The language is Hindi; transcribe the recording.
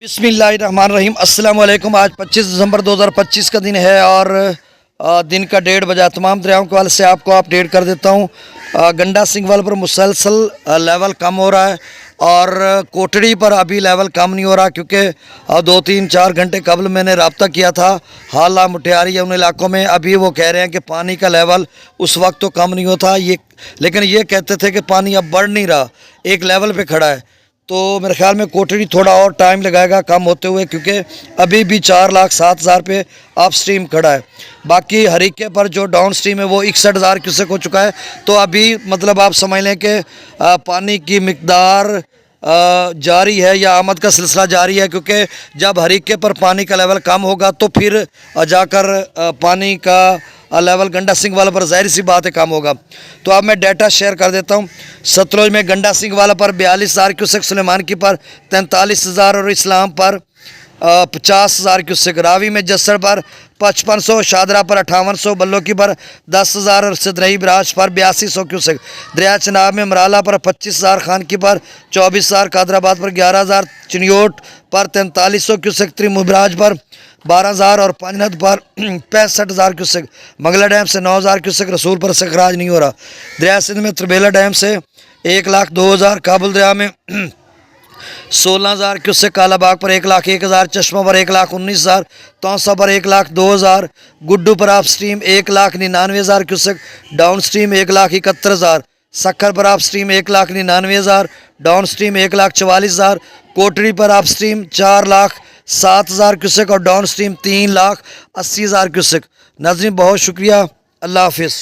बिस्मिल्लाहिर्रहमानिर्रहीम अस्सलाम वालेकुम। आज 25 दिसंबर 2025 का दिन है और दिन का 1:30 बजा। तमाम दरियाओं के वाले से आपको अपडेट कर देता हूँ। गंडा सिंह वाल पर मुसलसल लेवल कम हो रहा है और कोटड़ी पर अभी लेवल कम नहीं हो रहा, क्योंकि 2-3-4 घंटे कबल मैंने रब्ता किया था हाला मुटियारी या उन इलाकों में। अभी वो कह रहे हैं कि पानी का लेवल उस वक्त तो कम नहीं होता ये, लेकिन ये कहते थे कि पानी अब बढ़ नहीं रहा, एक लेवल पे खड़ा है। तो मेरे ख्याल में कोटड़ी थोड़ा और टाइम लगाएगा कम होते हुए, क्योंकि अभी भी 4,07,000 पे अप स्ट्रीम खड़ा है। बाकी हरीके पर जो डाउन स्ट्रीम है वो 61,000 क्यूसेक हो चुका है। तो अभी मतलब आप समझ लें कि पानी की मिकदार जारी है या आमद का सिलसिला जारी है, क्योंकि जब हरीके पर पानी का लेवल कम होगा तो फिर जाकर पानी का लेवल गंडा सिंह वाला पर ज़ाहिर सी बात है कम होगा। तो अब मैं डाटा शेयर कर देता हूँ। सतलुज में गंडा सिंह वाला पर 42,000 क्यूसेक, सुलेमान की पर 43,000 और इस्लाम पर 50,000 क्यूसेक, रावी में जसर पर 5500, शादरा पर 5800, बल्लो की पर 10,000 और सिदरही बराज पर 8200 क्यूसेक, दरिया चनाब में मराला पर 25,000, खान की पर 24,000, कादराबाद पर 11,000, चिनियोट पर 4300 क्यूसेक, त्रिमुबराज पर 12,000 और पानीनद पर 65,000 क्यूसेक, मंगला डैम से 9,000 क्यूसेक, रसूल पर से खराज नहीं हो रहा। दरिया सिंध में त्रिबेला डैम से 1,02,000, काबुल दरिया में 16,000 क्यूसेक, कालाबाग पर 1,01,000, चश्मा पर 1,19,000, तौसा पर 1,02,000, गुड्डू पर आप stream 1,99,000 cusec, down stream 1,71,000, Sukkur पर आप स्ट्रीम 1,99,000, डाउन स्ट्रीम 1,44,000, कोटड़ी पर आप स्ट्रीम 4,07,000 क्यूसेक और डाउन स्ट्रीम 3,80,000 क्यूसेक। नाज़रीन बहुत शुक्रिया, अल्लाह हाफिज़।